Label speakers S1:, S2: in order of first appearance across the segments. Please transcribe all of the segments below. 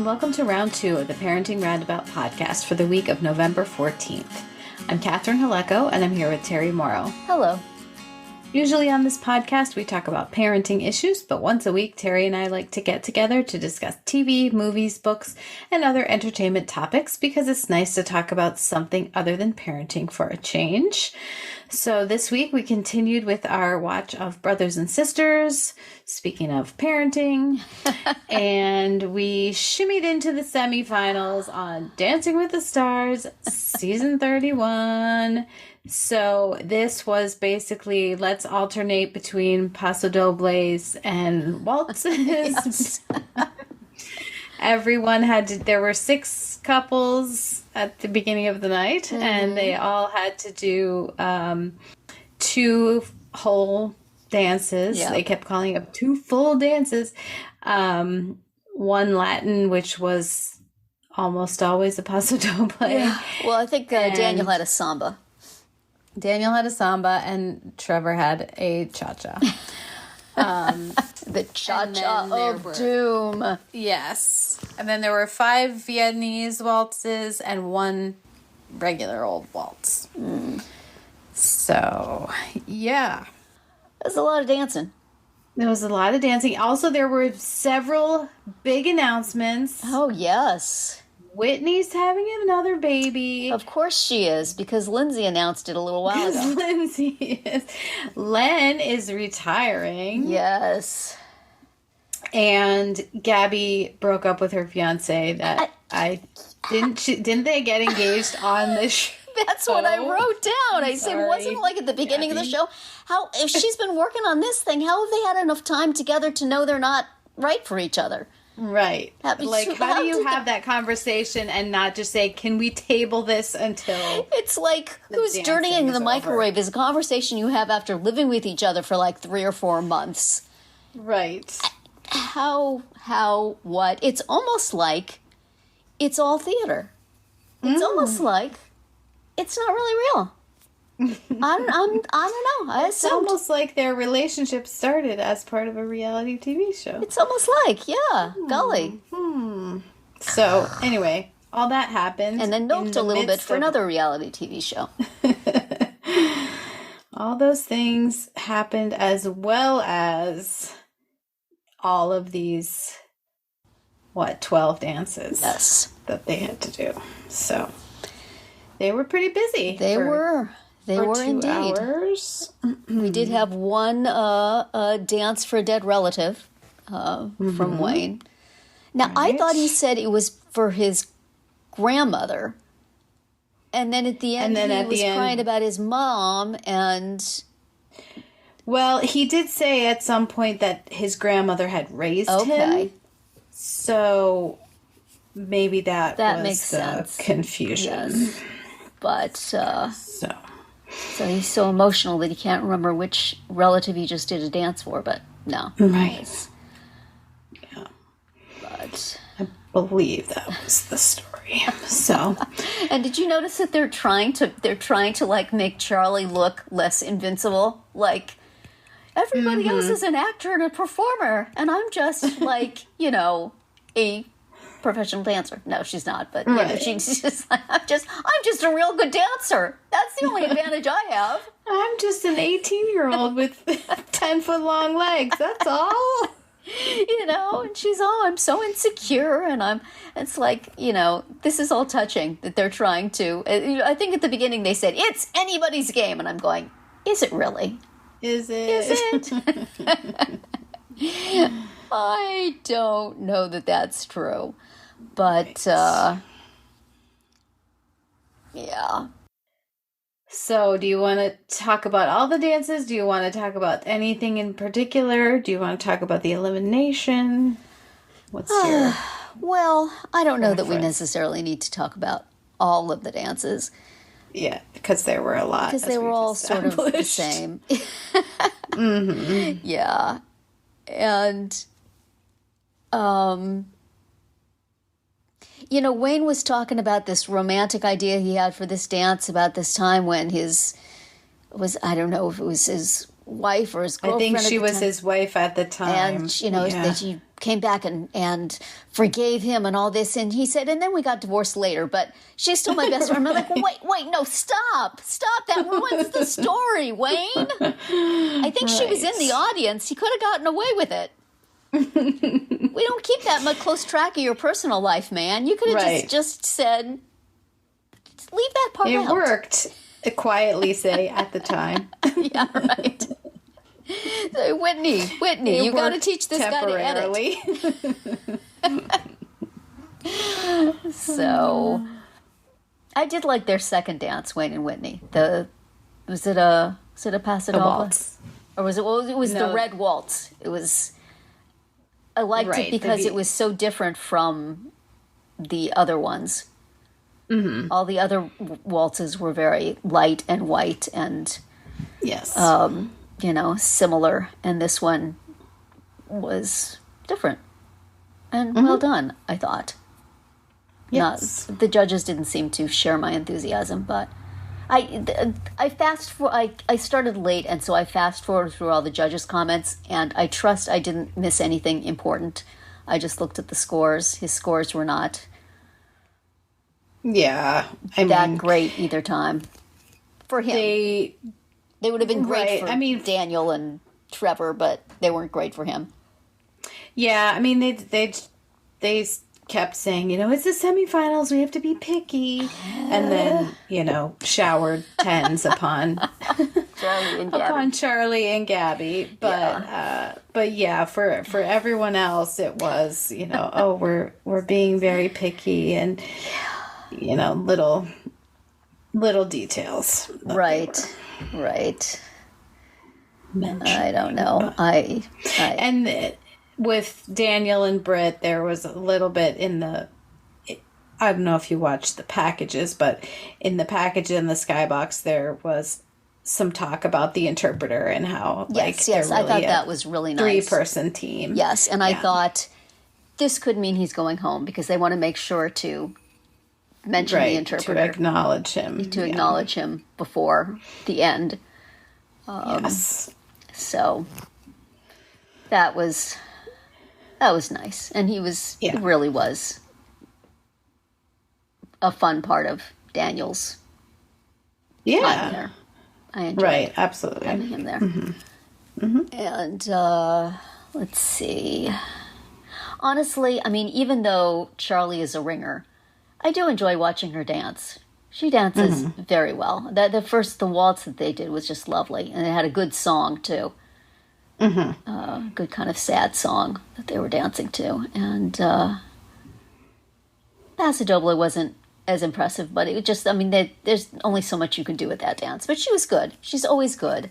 S1: everyone. Welcome to round 2 of the Parenting Roundabout podcast for the week of November 14th. I'm Catherine Haleko, and I'm here with Terry Morrow.
S2: Hello.
S1: Usually on this podcast, we talk about parenting issues, but once a week, Terry and I like to get together to discuss TV, movies, books, and other entertainment topics because it's nice to talk about something other than parenting for a change. So this week, we continued with our watch of Brothers and Sisters, speaking of parenting, and we shimmied into the semifinals on Dancing with the Stars, season 31. So this was basically, let's alternate between Paso Dobles and waltzes.
S2: Yes.
S1: Everyone there were 6 couples at the beginning of the night, and they all had to do 2 whole dances.
S2: Yeah.
S1: They kept calling it 2 full dances. One Latin, which was almost always a Paso Doble.
S2: Yeah. Well, I think Daniel had a samba.
S1: Daniel had a samba, and Trevor had a cha-cha.
S2: The cha-cha of doom.
S1: Yes. And then there were 5 Viennese waltzes and 1 regular old waltz. So, yeah.
S2: There's a lot of dancing.
S1: There was a lot of dancing. Also, there were several big announcements.
S2: Oh, yes.
S1: Whitney's having another baby.
S2: Of course she is, because Lindsay announced it a little while ago.
S1: Lindsay is. Len is retiring.
S2: Yes.
S1: And Gabby broke up with her fiancé. Didn't they get engaged on the show?
S2: That's what I wrote down. I said, wasn't it like at the beginning of the show? If she's been working on this thing, how have they had enough time together to know they're not right for each other?
S1: Right. How do you have that conversation and not just say, can we table this until...
S2: It's like, who's dirtying the microwave is a conversation you have after living with each other for like 3 or 4 months.
S1: Right.
S2: What? It's almost like it's all theater. It's almost like it's not really real. I don't know.
S1: It's almost like their relationship started as part of a reality TV show.
S2: It's almost like, golly.
S1: So, anyway, all that happened.
S2: And then milked a little bit for another reality TV show.
S1: All those things happened, as well as all of these, 12 dances?
S2: Yes.
S1: That they had to do. So, they were pretty busy.
S2: They were indeed.
S1: 2 hours.
S2: We did have one dance for a dead relative from Wayne. Now, I thought he said it was for his grandmother. And then at the end, he was crying about his mom. And
S1: well, he did say at some point that his grandmother had raised him. So maybe that was
S2: makes sense.
S1: Confusion.
S2: Yes. But so he's so emotional that he can't remember which relative he just did a dance for, but no.
S1: Right. Yeah.
S2: But
S1: I believe that was the story. So
S2: and did you notice that they're trying to like make Charli look less invincible? Like everybody else is an actor and a performer, and I'm just like, a professional dancer. No, she's not, but she's just like, I'm just a real good dancer. That's the only advantage I have.
S1: I'm just an 18-year-old with 10-foot long legs. That's all.
S2: And she's, I'm so insecure, and it's like, this is all touching that they're trying to, I think at the beginning they said, it's anybody's game, and I'm going, is it really?
S1: Is it?
S2: I don't know that that's true. But, yeah.
S1: So, do you want to talk about all the dances? Do you want to talk about anything in particular? Do you want to talk about the elimination? What's your...
S2: Well, I don't know that we necessarily need to talk about all of the dances.
S1: Yeah, because there were a lot.
S2: Because they were all sort of the same. Yeah. And, Wayne was talking about this romantic idea he had for this dance about this time when I don't know if it was his wife or his
S1: I
S2: girlfriend.
S1: think she was his wife at the time.
S2: And, that she came back and forgave him and all this. And he said, and then we got divorced later, but she's still my best friend. I'm like, wait, no, stop. That ruins the story, Wayne. I think she was in the audience. He could have gotten away with it. We don't keep that much close track of your personal life, man. You could have just said, leave that part out.
S1: It worked, quietly say, at the time.
S2: Yeah, right. So, Whitney, you got to teach this guy to edit. So, I did like their second dance, Wayne and Whitney. Was it a Paso Doble?
S1: Waltz.
S2: Or was it? Well, it was the Red Waltz. It was. I liked it because it was so different from the other ones. Mm-hmm. All the other waltzes were very light and white and similar, and this one was different and well done, I thought. Yes. The judges didn't seem to share my enthusiasm, but I started late, and so I fast forwarded through all the judges' comments, and I trust I didn't miss anything important. I just looked at the scores. His scores were not great either time for him. They would have been great for Daniel and Trevor, but they weren't great for him.
S1: Yeah, I mean, they kept saying, it's the semifinals, we have to be picky. And then, showered tens upon Charli and Gabby. But for everyone else, it was, we're being very picky and, little details.
S2: Right. I don't know.
S1: And with Daniel and Britt, there was a little bit I don't know if you watched the packages, but in the package in the skybox, there was some talk about the interpreter and how,
S2: yes, really I thought that was really nice.
S1: 3-person team.
S2: Yes, and I thought this could mean he's going home because they want to make sure to mention the interpreter.
S1: To acknowledge him.
S2: To acknowledge him before the end.
S1: Yes.
S2: So that was nice. And he really was a fun part of Daniel's time there. I enjoyed
S1: absolutely
S2: having him there. Mm-hmm. Mm-hmm. And let's see. Honestly, I mean, even though Charli is a ringer, I do enjoy watching her dance. She dances very well. The waltz that they did was just lovely, and it had a good song too. Mm-hmm. Good kind of sad song that they were dancing to, and Paso Doble wasn't as impressive, but it was just, I mean, there's only so much you can do with that dance. But she was good. She's always good.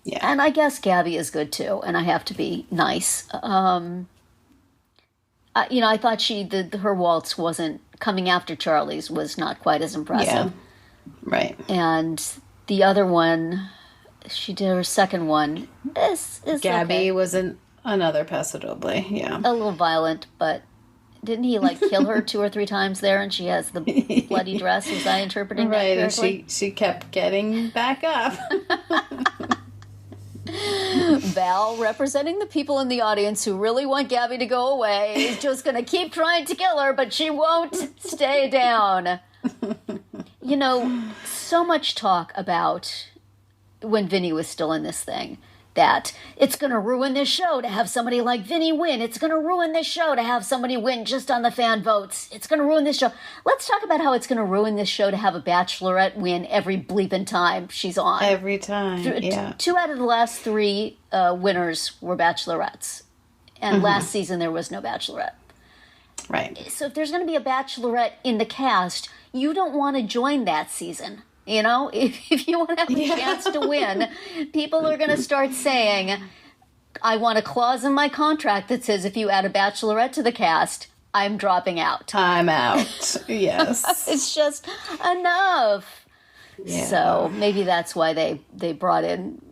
S2: Yeah. And I guess Gabby is good too, and I have to be nice. I thought her waltz wasn't coming after Charli's was not quite as impressive.
S1: Yeah. Right.
S2: And the other one, she did her second one. Is
S1: Gabby
S2: okay.
S1: was another Paso Doble. Yeah.
S2: A little violent, but didn't he kill her 2 or 3 times there? And she has the bloody dress. Was I interpreting that correctly?
S1: And she kept getting back up.
S2: Val, representing the people in the audience who really want Gabby to go away, is just going to keep trying to kill her, but she won't stay down. So much talk about when Vinny was still in this thing, that it's going to ruin this show to have somebody like Vinny win. It's going to ruin this show to have somebody win just on the fan votes. It's going to ruin this show. Let's talk about how it's going to ruin this show to have a bachelorette win every bleeping time she's on.
S1: Every time, yeah.
S2: 2 out of the last 3 winners were bachelorettes. And last season there was no bachelorette.
S1: Right.
S2: So if there's going to be a bachelorette in the cast, you don't want to join that season. If you want to have a chance to win, people are going to start saying, I want a clause in my contract that says if you add a bachelorette to the cast, I'm dropping out.
S1: I'm out. Yes.
S2: It's just enough. Yeah. So maybe that's why they brought in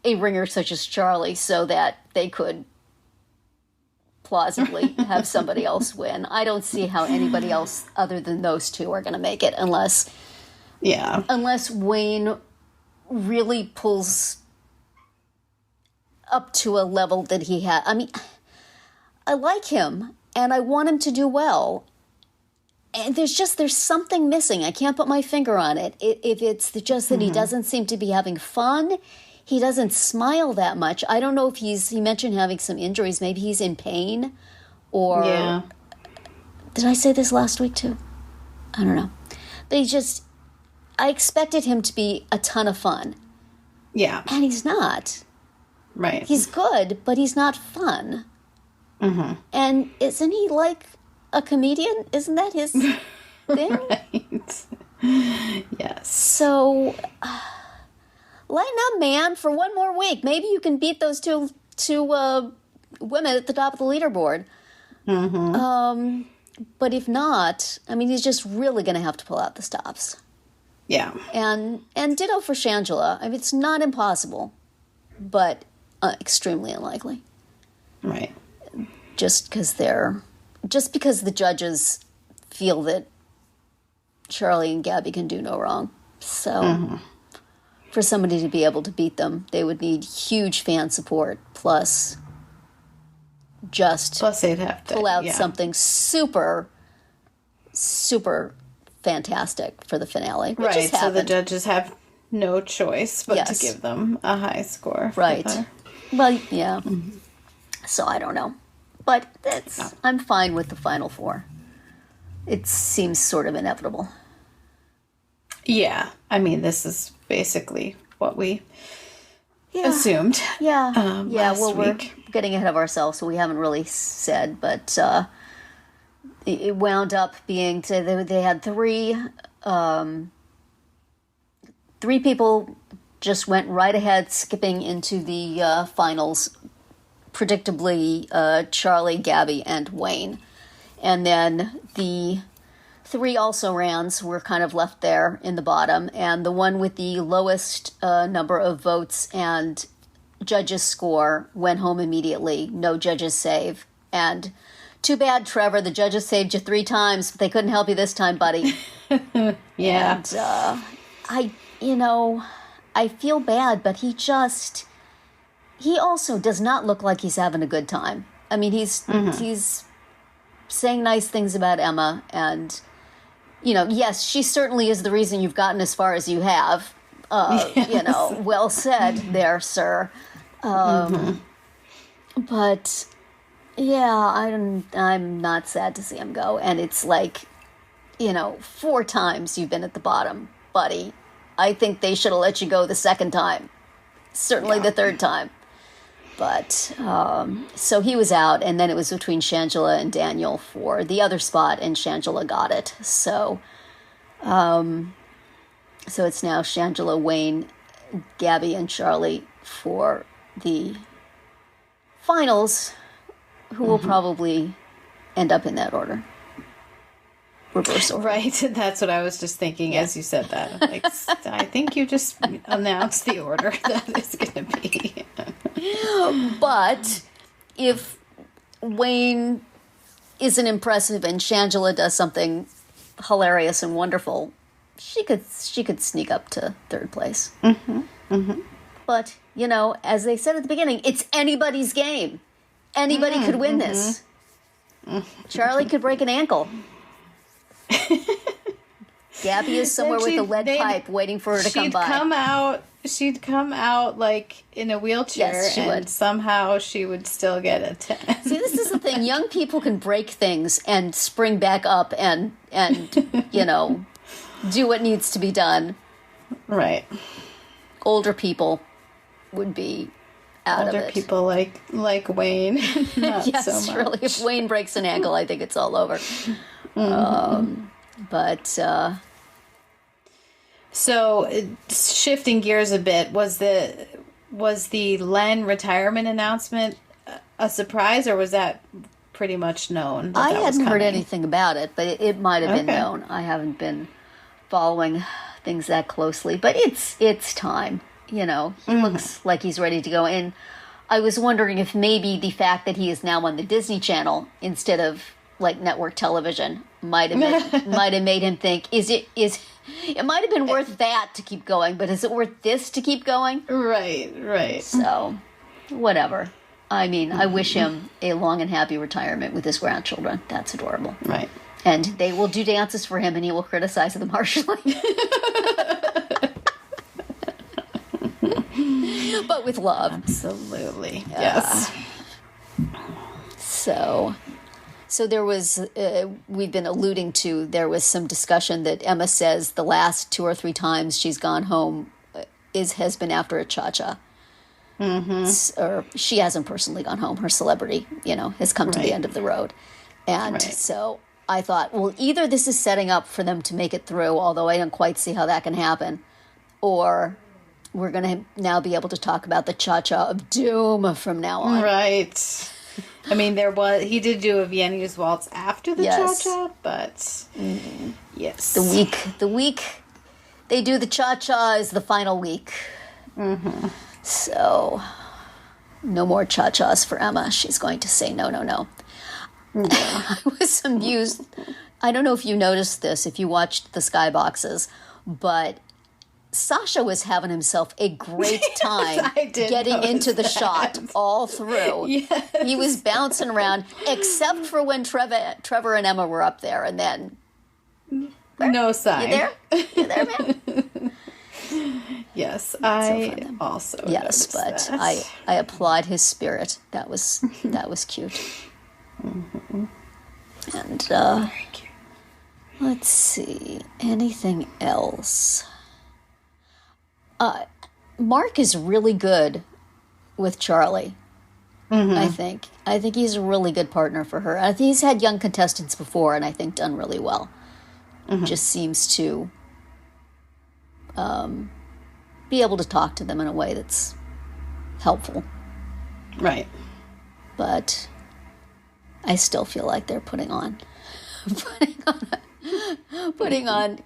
S2: a ringer such as Charli, so that they could plausibly have somebody else win. I don't see how anybody else other than those 2 are going to make it unless Wayne really pulls up to a level that he had. I mean, I like him, and I want him to do well. And there's something missing. I can't put my finger on it. If it's just that he doesn't seem to be having fun, he doesn't smile that much. I don't know if he mentioned having some injuries. Maybe he's in pain, or did I say this last week too? I don't know. But I expected him to be a ton of fun.
S1: Yeah.
S2: And he's not.
S1: Right.
S2: He's good, but he's not fun. Mm-hmm. And isn't he like a comedian? Isn't that his thing?
S1: Right. Yes.
S2: So, lighten up, man, for one more week. Maybe you can beat those two women at the top of the leaderboard. Mm-hmm. But if not, I mean, he's just really going to have to pull out the stops.
S1: Yeah.
S2: And ditto for Shangela. I mean, it's not impossible, but extremely unlikely.
S1: Right.
S2: Just because the judges feel that Charli and Gabby can do no wrong. So for somebody to be able to beat them, they would need huge fan support, plus
S1: they'd have to
S2: pull out something super, super fantastic for the finale. Which
S1: right, so the judges have no choice but to give them a high score.
S2: Right. Well, yeah. Mm-hmm. So I don't know. But I'm fine with the final four. It seems sort of inevitable.
S1: Yeah. I mean, this is basically what we assumed.
S2: Yeah.
S1: Last
S2: we're
S1: week.
S2: Getting ahead of ourselves, so we haven't really said, but it wound up being, they had three people just went right ahead, skipping into the finals. Predictably, Charli, Gabby, and Wayne. And then the three also-rans were kind of left there in the bottom, and the one with the lowest number of votes and judges' score went home immediately. No judges save. And too bad, Trevor, the judges saved you 3 times, but they couldn't help you this time, buddy.
S1: Yeah.
S2: And I feel bad, but he also does not look like he's having a good time. I mean, he's saying nice things about Emma, and, yes, she certainly is the reason you've gotten as far as you have.
S1: Yes.
S2: Well said there, sir. But, yeah, I'm not sad to see him go. And it's like, 4 times you've been at the bottom, buddy. I think they should have let you go the second time. Certainly the third time. But, so he was out, and then it was between Shangela and Daniel for the other spot, and Shangela got it. So it's now Shangela, Wayne, Gabby, and Charli for the finals, who will probably end up in that order. Reverse order.
S1: Right, that's what I was just thinking as you said that. Like, I think you just announced the order that is going to be.
S2: But if Wayne isn't impressive and Shangela does something hilarious and wonderful, she could sneak up to third place. Mm-hmm. Mm-hmm. But, as they said at the beginning, it's anybody's game. Anybody could win this. Charli could break an ankle. Gabby is somewhere with a lead pipe waiting for her to come by. She'd come out like in a wheelchair,
S1: yes, she would. Somehow she would still get a 10.
S2: See, this is the thing. Young people can break things and spring back up and do what needs to be done.
S1: Right.
S2: Older people would be out of it.
S1: Older people like Wayne. Not
S2: yes,
S1: so much.
S2: Really. If Wayne breaks an ankle, I think it's all over.
S1: So, shifting gears a bit, was the Len retirement announcement a surprise, or was that pretty much known?
S2: I hadn't heard anything about it, but it might have been known. I haven't been following things that closely, but it's time. He looks like he's ready to go. And I was wondering if maybe the fact that he is now on the Disney Channel instead of like network television might have made him think, it might have been worth that to keep going, but is it worth this to keep going?
S1: Right.
S2: So whatever. I mean, I wish him a long and happy retirement with his grandchildren. That's adorable.
S1: Right.
S2: And they will do dances for him, and he will criticize them harshly. But with love.
S1: Absolutely. Yes.
S2: So there was, we've been alluding to, there was some discussion that Emma says the last 2 or 3 times she's gone home has been after a cha-cha. Mm-hmm. Or she hasn't personally gone home. Her celebrity, has come to the end of the road. And so I thought, well, either this is setting up for them to make it through, although I don't quite see how that can happen, or we're going to now be able to talk about the cha-cha of doom from now on.
S1: Right. I mean, he did do a Viennese waltz after the cha-cha, but yes.
S2: The week they do the cha-cha is the final week. Mm-hmm. So, no more cha-chas for Emma. She's going to say no, no, no. I was amused. I don't know if you noticed this, if you watched the Skyboxes, but Sasha was having himself a great time getting into the shot all through. Yes. He was bouncing around, except for when Trevor and Emma were up there, and then...
S1: No sign.
S2: You there? You there, man?
S1: Yes, I also noticed
S2: but
S1: that.
S2: I applaud his spirit. That was cute. Mm-hmm. And
S1: very cute.
S2: Let's see, anything else? Mark is really good with Charli. Mm-hmm. I think he's a really good partner for her. I think he's had young contestants before, and I think done really well. Mm-hmm. Just seems to be able to talk to them in a way that's helpful.
S1: Right.
S2: But I still feel like they're putting on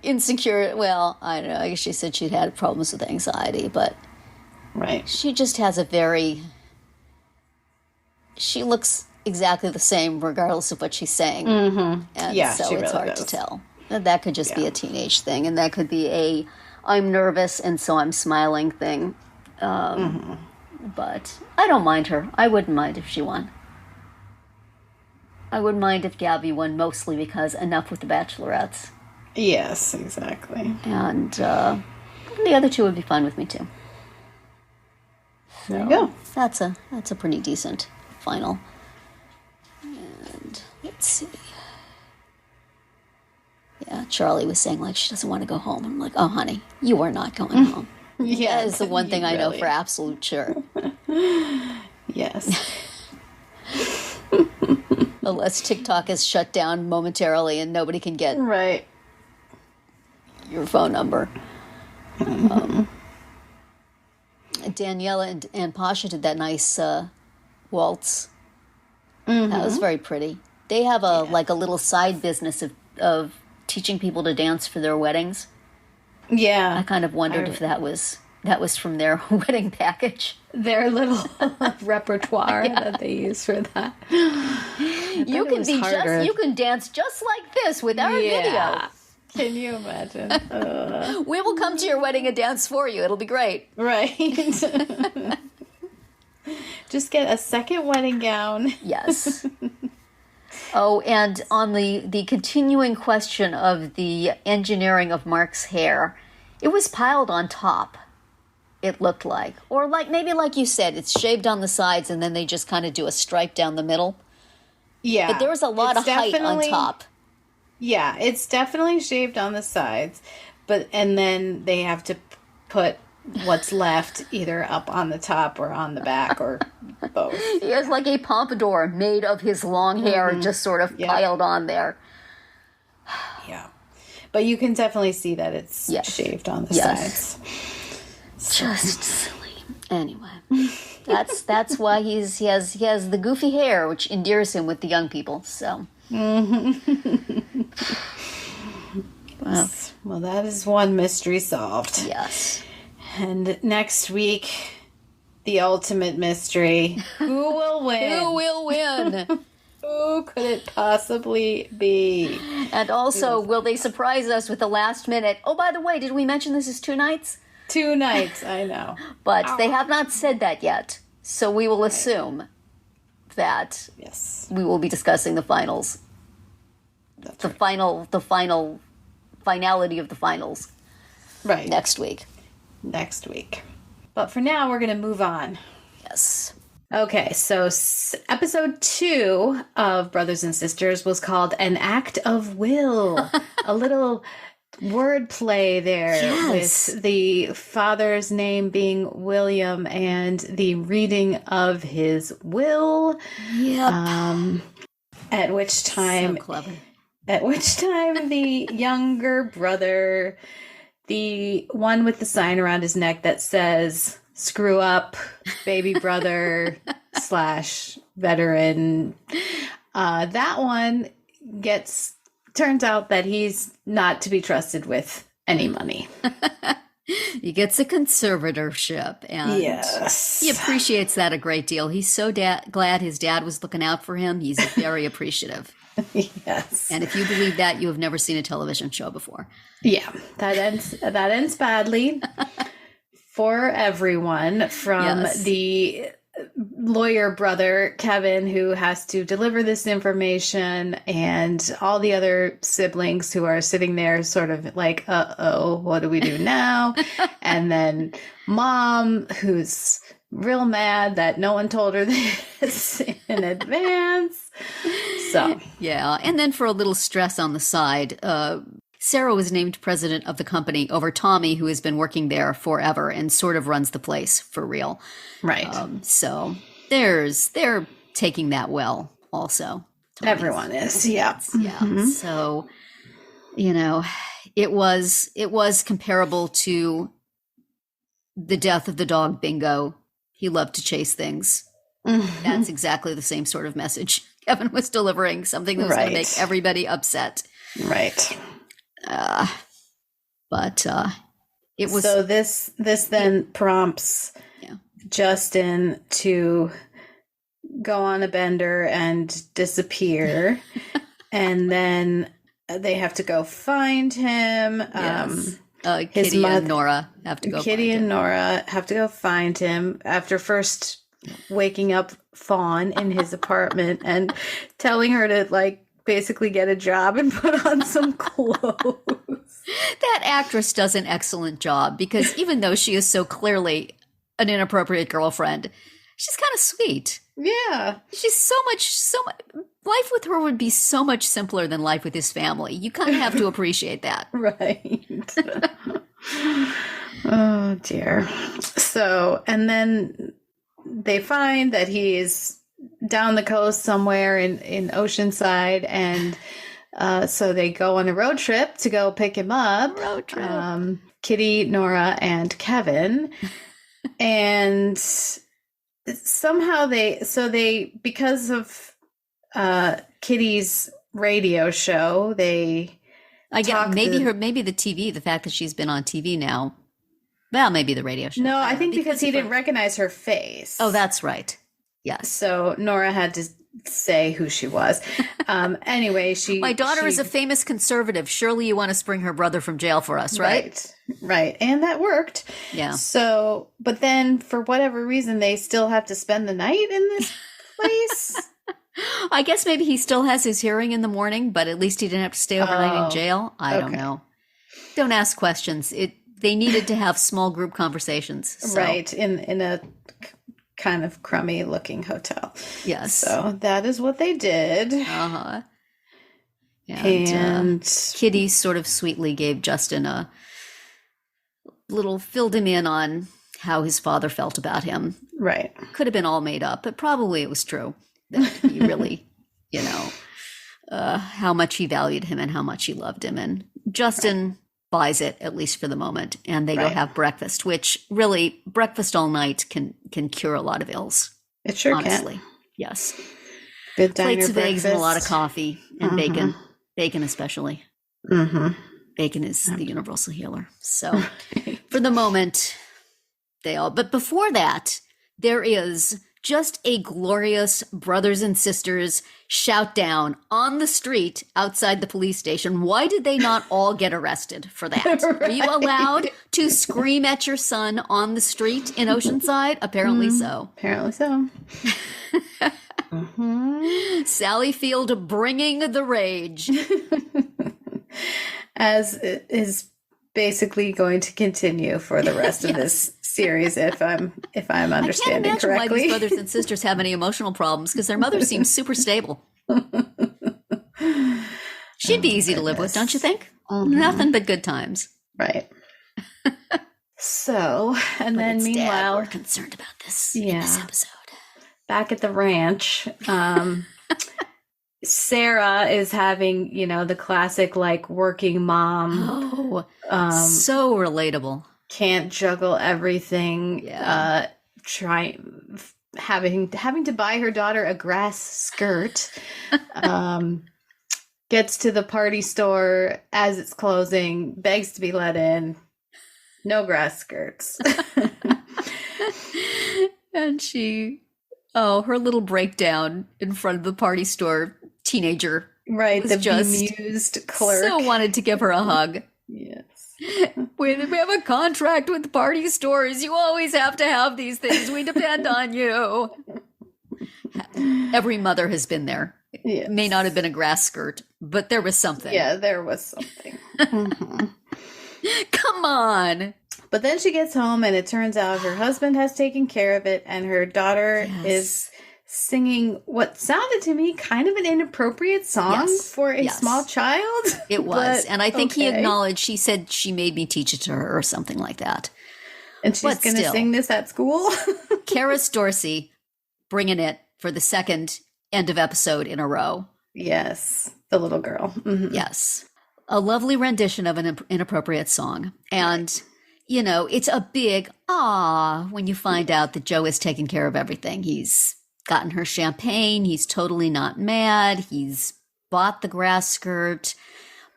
S2: insecure. Well, I don't know. I guess she said she'd had problems with anxiety, but she just has she looks exactly the same regardless of what she's saying. Mm-hmm. And so it's hard to tell. That could just be a teenage thing, and that could be I'm nervous and so I'm smiling thing. But I don't mind her. I wouldn't mind if she won. I wouldn't mind if Gabby won, mostly because enough with the Bachelorettes.
S1: Yes, exactly.
S2: And the other two would be fine with me too. So
S1: there you go.
S2: That's a pretty decent final. And let's see. Yeah, Charli was saying she doesn't want to go home. I'm like, oh honey, you are not going home. Yeah, that is the one thing I know for absolute sure.
S1: Yes.
S2: Unless TikTok is shut down momentarily and nobody can get your phone number. Daniela and Pasha did that nice waltz. Mm-hmm. That was very pretty. They have a little side business of teaching people to dance for their weddings. Yeah. I kind of wondered if that was from their wedding package.
S1: Their little repertoire that they use for that.
S2: You can dance just like this with our video.
S1: Can you imagine?
S2: We will come to your wedding and dance for you. It'll be great.
S1: Right. Just get a second wedding gown.
S2: Yes. Oh, and on the continuing question of the engineering of Mark's hair, it was piled on top, it looked like. Or maybe like you said, it's shaved on the sides and then they just kind of do a stripe down the middle. Yeah. But there was a lot of height on top.
S1: Yeah, it's definitely shaved on the sides, and then they have to put what's left either up on the top or on the back or both.
S2: He has a pompadour made of his long hair just sort of piled on there.
S1: Yeah. But you can definitely see that it's shaved on the sides.
S2: So. Just silly. Anyway, that's why he has the goofy hair, which endears him with the young people. So.
S1: Well, that is one mystery solved.
S2: Yes.
S1: And next week, the ultimate mystery. Who will win?
S2: Who will win?
S1: Who could it possibly be?
S2: And also, will they surprise us with the last minute? Oh, by the way, did we mention this is 2 nights?
S1: 2 nights, I know.
S2: But they have not said that yet. So we will assume that
S1: Yes.
S2: we will be discussing the finals.
S1: That's
S2: The finality of the finals.
S1: right.
S2: Next week.
S1: Next week. But for now, we're going to move on.
S2: Yes.
S1: Okay, so episode 2 of Brothers and Sisters was called An Act of Will. A little wordplay there with the father's name being William and the reading of his will.
S2: Yep.
S1: At which time,
S2: So clever.
S1: The younger brother, the one with the sign around his neck that says "Screw up, baby brother / veteran," that one turns out that he's not to be trusted with any money.
S2: He gets a conservatorship, and
S1: yes,
S2: he appreciates that a great deal. He's so glad his dad was looking out for him. He's very appreciative.
S1: Yes.
S2: And if you believe that, you have never seen a television show before.
S1: Yeah, that ends badly for everyone, from the lawyer brother Kevin, who has to deliver this information, and all the other siblings who are sitting there sort of like, uh-oh, what do we do now? And then mom, who's real mad that no one told her this in advance. So
S2: yeah, and then for a little stress on the side, Sarah was named president of the company over Tommy, who has been working there forever and sort of runs the place for real.
S1: Right.
S2: So they're taking that well also.
S1: Everyone is. Yeah.
S2: Yeah. Mm-hmm. So, it was comparable to the death of the dog Bingo. He loved to chase things. Mm-hmm. That's exactly the same sort of message Kevin was delivering, something that was going to make everybody upset.
S1: Right.
S2: But it was.
S1: So this then prompts Justin to go on a bender and disappear. And then they have to go find him.
S2: Yes.
S1: His
S2: Kitty
S1: mother,
S2: and Nora have to go
S1: Kitty and Nora have to go find him after first waking up Fawn in his apartment and telling her to basically get a job and put on some clothes.
S2: That actress does an excellent job, because even though she is so clearly an inappropriate girlfriend, she's kind of sweet.
S1: Yeah.
S2: She's so much, life with her would be so much simpler than life with his family. You kind of have to appreciate that.
S1: Right. Oh, dear. So, and then they find that he's down the coast somewhere in Oceanside, and so they go on a road trip to go pick him up.
S2: Road trip.
S1: Kitty, Nora, and Kevin. And somehow because of Kitty's radio show,
S2: I get maybe the TV, the fact that she's been on TV now. Well, maybe the radio show.
S1: No, I think because he didn't recognize her face.
S2: Oh, that's right. Yes.
S1: So Nora had to say who she was. Anyway,
S2: my daughter is a famous conservative. Surely you want to spring her brother from jail for us, right?
S1: Right. And that worked.
S2: Yeah.
S1: So, but then for whatever reason, they still have to spend the night in this place.
S2: I guess maybe he still has his hearing in the morning, but at least he didn't have to stay overnight in jail. I don't know. Don't ask questions. They needed to have small group conversations. So.
S1: Right. In a kind of crummy looking hotel.
S2: Yes.
S1: So that is what they did.
S2: Uh-huh. And Kitty sort of sweetly gave Justin filled him in on how his father felt about him.
S1: Right.
S2: Could have been all made up, but probably it was true that he really, how much he valued him and how much he loved him. And Justin buys it, at least for the moment, and they go have breakfast, which really, breakfast all night can cure a lot of ills.
S1: It sure
S2: honestly.
S1: Can.
S2: Yes.
S1: Good diner
S2: plates of
S1: breakfast.
S2: Eggs and a lot of coffee and bacon especially.
S1: Mm-hmm.
S2: Bacon is the universal healer. So for the moment, but before that, there is just a glorious brothers and sisters shout down on the street outside the police station. Why did they not all get arrested for that?
S1: Right.
S2: Were you allowed to scream at your son on the street in Oceanside? Apparently so.
S1: Apparently so.
S2: Sally Field bringing the rage.
S1: As it is basically going to continue for the rest of this series, if I'm understanding
S2: I can't imagine
S1: correctly.
S2: why these brothers and sisters have any emotional problems, because their mother seems super stable. She'd be easy to live with, don't you think? Nothing but good times.
S1: Right. So, and then meanwhile,
S2: we're concerned about this in this episode.
S1: Back at the ranch, Sarah is having, the classic like working mom.
S2: Oh, so relatable.
S1: Can't juggle everything.
S2: Yeah.
S1: Having to buy her daughter a grass skirt. Gets to the party store as it's closing, begs to be let in. No grass skirts.
S2: And her little breakdown in front of the party store teenager.
S1: Right, the
S2: just
S1: bemused clerk.
S2: So wanted to give her a hug.
S1: Yes.
S2: We have a contract with party stores. You always have to have these things. We depend on you. Every mother has been there.
S1: Yes.
S2: It may not have been a grass skirt, but there was something.
S1: Yeah, there was something.
S2: Come on.
S1: But then she gets home and it turns out her husband has taken care of it and her daughter is singing what sounded to me kind of an inappropriate song for a small child.
S2: It was. And I think he acknowledged, she said she made me teach it to her or something like that.
S1: And she's going to sing this at school?
S2: Karis Dorsey bringing it for the second end of episode in a row.
S1: Yes. The little girl. Mm-hmm.
S2: Yes. A lovely rendition of an inappropriate song. And, it's a big when you find out that Joe is taking care of everything. He's gotten her champagne. He's totally not mad. He's bought the grass skirt.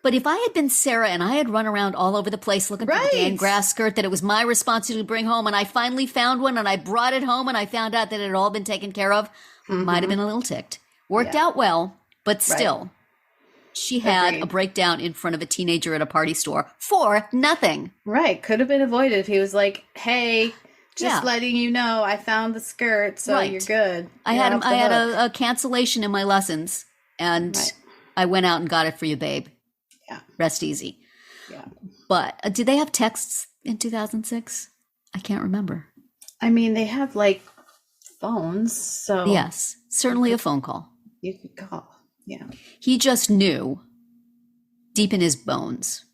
S2: But if I had been Sarah and I had run around all over the place looking for the damn grass skirt that it was my responsibility to bring home, and I finally found one and I brought it home and I found out that it had all been taken care of, might have been a little ticked. Worked out well, but still, she had a breakdown in front of a teenager at a party store for nothing.
S1: Right. Could have been avoided if he was like, hey, just letting you know I found the skirt, so you're good.
S2: I had a cancellation in my lessons, and I went out and got it for you, babe. Yeah. Rest easy. Yeah. But did they have texts in 2006? I can't remember.
S1: I mean, they have like phones, so
S2: yes, certainly a phone call.
S1: You could call. Yeah.
S2: He just knew deep in his bones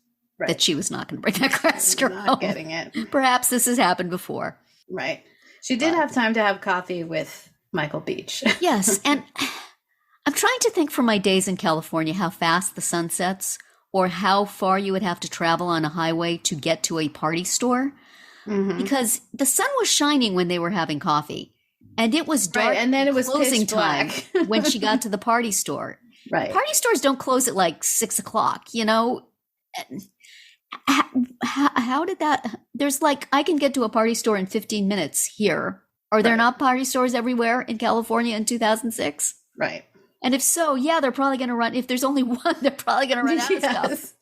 S2: that she was not going to bring that grass skirt home.
S1: Not getting it.
S2: Perhaps this has happened before.
S1: Right. She did have time to have coffee with Michael Beach.
S2: Yes. And I'm trying to think from my days in California how fast the sun sets or how far you would have to travel on a highway to get to a party store. Mm-hmm. Because the sun was shining when they were having coffee. And it was dark.
S1: Right. And then it was
S2: closing time when she got to the party store.
S1: Right.
S2: Party stores don't close at like 6 o'clock, How did that? There's like, I can get to a party store in 15 minutes here. Are there not party stores everywhere in California in 2006?
S1: Right.
S2: And if so, they're probably going to run. If there's only one, they're probably going to run out of stuff.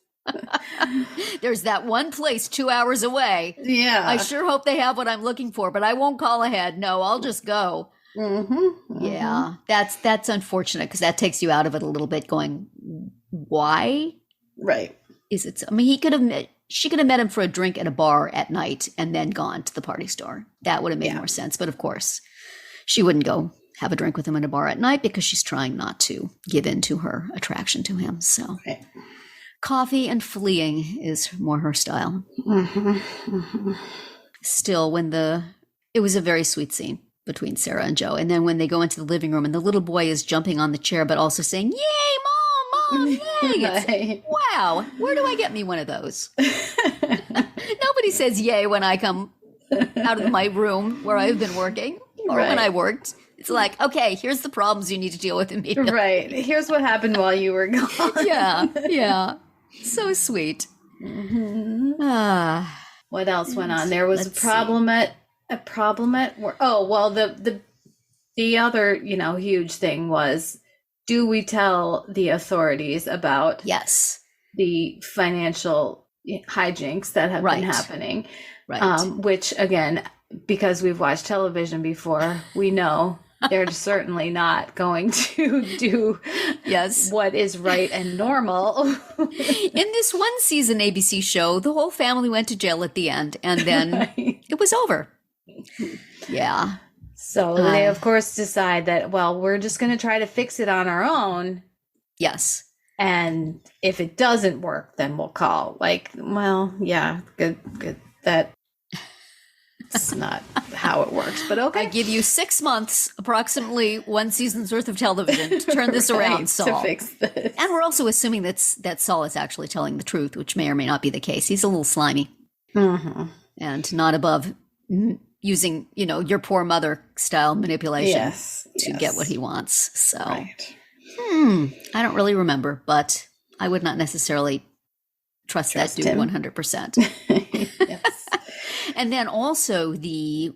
S2: There's that one place 2 hours away.
S1: Yeah.
S2: I sure hope they have what I'm looking for, but I won't call ahead. No, I'll just go. Mm-hmm. Mm-hmm. Yeah. That's unfortunate because that takes you out of it a little bit going, why?
S1: Right.
S2: Is it? I mean, she could have met him for a drink at a bar at night and then gone to the party store. That would have made more sense. But of course, she wouldn't go have a drink with him at a bar at night because she's trying not to give in to her attraction to him. So coffee and fleeing is more her style. Mm-hmm. Mm-hmm. Still, it was a very sweet scene between Sarah and Joe. And then when they go into the living room and the little boy is jumping on the chair, but also saying, yay, mom, yay. It's, wow, where do I get me one of those? Nobody says yay when I come out of my room where I've been working or when I worked. It's like, okay, here's the problems you need to deal with immediately.
S1: Right. Here's what happened while you were gone.
S2: Yeah. So sweet. Mm-hmm.
S1: What else went on? There was a problem at work. Oh, well, the The other, huge thing was, do we tell the authorities about
S2: Yes.
S1: the financial hijinks that have been happening?
S2: Right.
S1: Which, again, because we've watched television before, we know they're certainly not going to do what is right and normal.
S2: In this one season ABC show, the whole family went to jail at the end, and then it was over. Yeah.
S1: So they, of course, decide that, well, we're just going to try to fix it on our own.
S2: Yes.
S1: And if it doesn't work, then we'll call. Like, well, yeah, good. That's not how it works, but okay.
S2: I give you 6 months, approximately one season's worth of television to turn this around, Saul.
S1: To fix this.
S2: And we're also assuming that Saul is actually telling the truth, which may or may not be the case. He's a little slimy.
S1: Mm-hmm.
S2: And not above using, your poor mother style manipulation to get what he wants. So, I don't really remember, but I would not necessarily trust that dude 100%.
S1: Yes.
S2: And then also the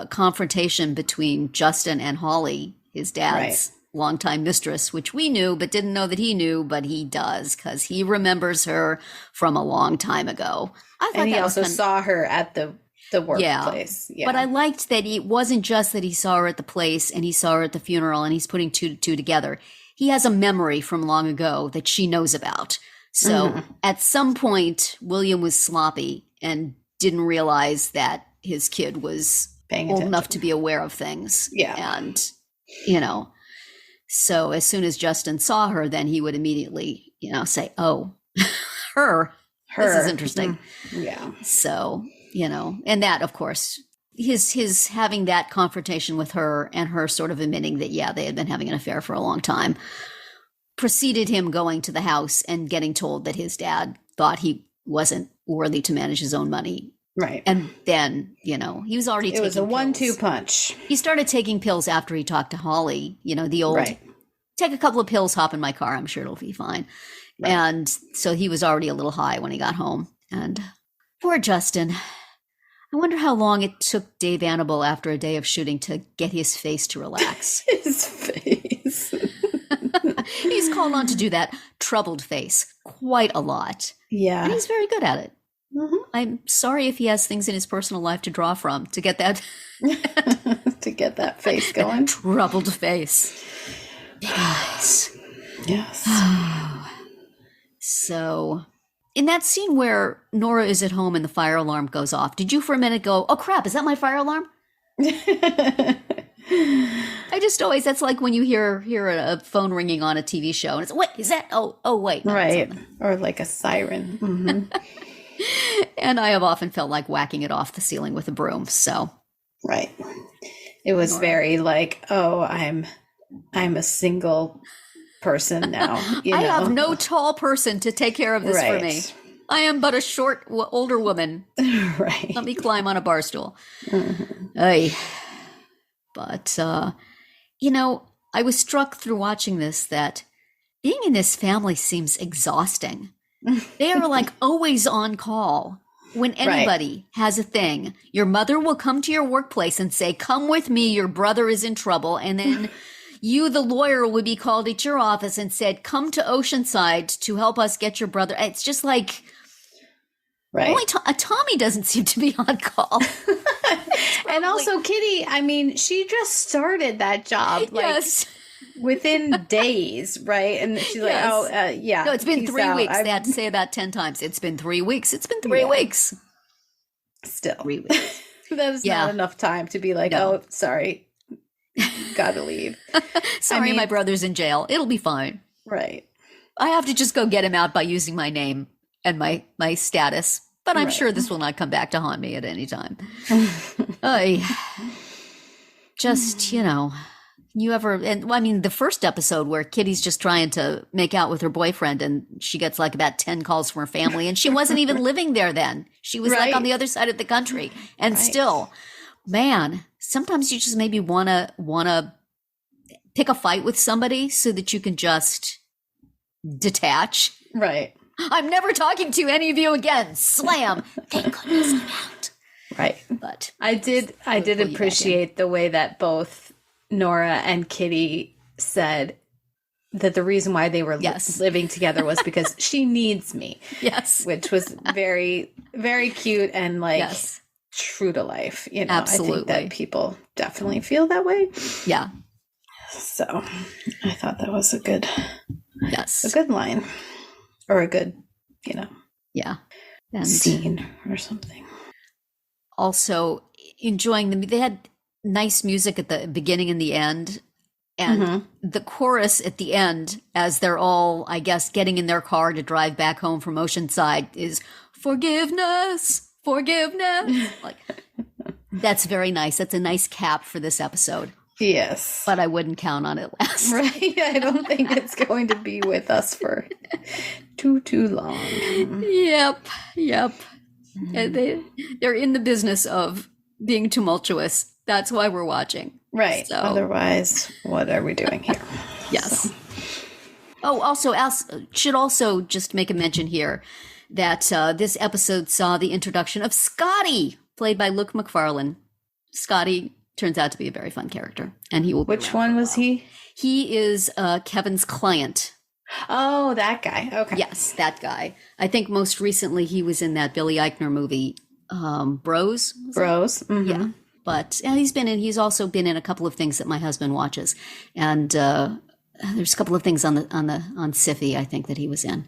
S2: confrontation between Justin and Holly, his dad's longtime mistress, which we knew but didn't know that he knew, but he does because he remembers her from a long time ago.
S1: And he also saw her at the workplace. Yeah.
S2: But I liked that it wasn't just that he saw her at the place and he saw her at the funeral and he's putting two together. He has a memory from long ago that she knows about. So at some point, William was sloppy and didn't realize that his kid was old enough to be aware of things.
S1: Yeah.
S2: And, so as soon as Justin saw her, then he would immediately, say, oh, her. This is interesting.
S1: Yeah.
S2: So, and that, of course, his having that confrontation with her and her sort of admitting that, they had been having an affair for a long time, preceded him going to the house and getting told that his dad thought he wasn't worthy to manage his own money.
S1: Right.
S2: And then, he was already taking pills.
S1: It was a 1-2 punch.
S2: He started taking pills after he talked to Holly, the old, take a couple of pills, hop in my car, I'm sure it'll be fine. Right. And so he was already a little high when he got home. And poor Justin. I wonder how long it took Dave Annable after a day of shooting to get his face to relax.
S1: His face.
S2: He's called on to do that troubled face quite a lot.
S1: Yeah.
S2: And he's very good at it.
S1: Mm-hmm.
S2: I'm sorry if he has things in his personal life to draw from to get that
S1: to get that face going.
S2: Troubled face. Big eyes.
S1: Yes.
S2: So, in that scene where Nora is at home and the fire alarm goes off, did you for a minute go, oh crap, is that my fire alarm? I just always, that's like when you hear a phone ringing on a TV show and it's, what is that? Oh wait. No,
S1: right. Or like a siren. Mm-hmm.
S2: And I have often felt like whacking it off the ceiling with a broom. So.
S1: Right. It was very like, oh, I'm a single person now.
S2: I have no tall person to take care of this for me. I am but a short, older woman.
S1: Right.
S2: Let me climb on a bar stool.
S1: Mm-hmm.
S2: But, I was struck through watching this that being in this family seems exhausting. They are like always on call. When anybody has a thing, your mother will come to your workplace and say, come with me, your brother is in trouble. And then you, the lawyer, would be called at your office and said, come to Oceanside to help us get your brother. It's just like, only Tommy doesn't seem to be on call.
S1: And also Kitty, I mean, she just started that job. Within days, right? And she's like, No,
S2: it's been 3 weeks. They had to say about 10 times. It's been 3 weeks. It's been 3 weeks.
S1: Still.
S2: 3 weeks.
S1: That is not enough time to be like, oh, sorry. Gotta leave.
S2: Sorry, my brother's in jail. It'll be fine.
S1: Right.
S2: I have to just go get him out by using my name and my status. But I'm sure this will not come back to haunt me at any time. The first episode where Kitty's just trying to make out with her boyfriend and she gets like about 10 calls from her family and she wasn't even living there then. She was like on the other side of the country. And still, man, sometimes you just maybe want to pick a fight with somebody so that you can just detach.
S1: Right.
S2: I'm never talking to any of you again. Slam. Thank goodness I'm out.
S1: Right.
S2: But
S1: I did appreciate the way that both Nora and Kitty said that the reason why they were living together was because she needs me.
S2: Yes.
S1: Which was very, very cute and like true to life. You know,
S2: Absolutely.
S1: I think that people definitely feel that way.
S2: Yeah.
S1: So I thought that was a good line or a good, you know,
S2: and
S1: scene or something.
S2: Also enjoying them. They had nice music at the beginning and the end. And the chorus at the end, as they're all, I guess, getting in their car to drive back home from Oceanside, is forgiveness, forgiveness. Like, that's very nice. That's a nice cap for this episode.
S1: Yes.
S2: But I wouldn't count on it last.
S1: Right. I don't think it's going to be with us for too long.
S2: Yep. They're in the business of being tumultuous. That's why we're watching.
S1: Right.
S2: So.
S1: Otherwise, what are we doing here?
S2: Yes. So. Oh, also, should also just make a mention here that this episode saw the introduction of Scotty, played by Luke McFarlane. Scotty turns out to be a very fun character, and he will.
S1: Which one was he?
S2: He is Kevin's client.
S1: Oh, that guy. Okay.
S2: Yes, that guy. I think most recently he was in that Billy Eichner movie, Bros.
S1: Bros. Mm-hmm.
S2: Yeah. But he's also been in a couple of things that my husband watches, and there's a couple of things on Siffy I think that he was in,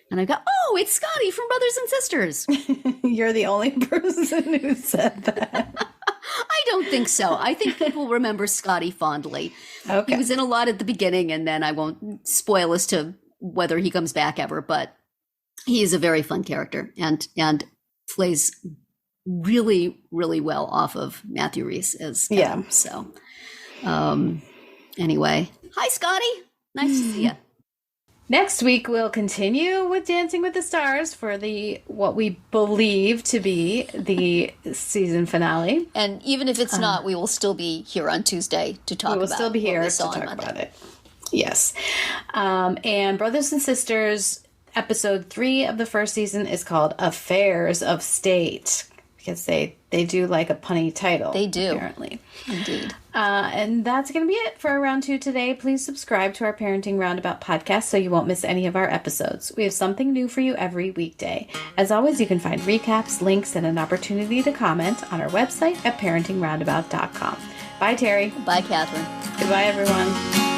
S2: and I go, oh, it's Scotty from Brothers and Sisters.
S1: You're the only person who said that.
S2: I don't think so. I think people remember Scotty fondly.
S1: Okay.
S2: He was in a lot at the beginning, and then I won't spoil as to whether he comes back ever, but he is a very fun character and plays really, really well off of Matthew Rhys as Kevin. Yeah. So, anyway, hi, Scotty. Nice to see you.
S1: Next week, we'll continue with Dancing with the Stars for what we believe to be the season finale.
S2: And even if it's not, we will still be here on Tuesday to talk about it. We will still be here to talk about it.
S1: Yes. And Brothers and Sisters, episode 3 of the first season is called Affairs of State. Because they do like a punny title.
S2: They do.
S1: Apparently.
S2: Indeed.
S1: And that's going to be it for Round 2 today. Please subscribe to our Parenting Roundabout podcast so you won't miss any of our episodes. We have something new for you every weekday. As always, you can find recaps, links, and an opportunity to comment on our website at parentingroundabout.com. Bye, Terry.
S2: Bye, Catherine.
S1: Goodbye, everyone.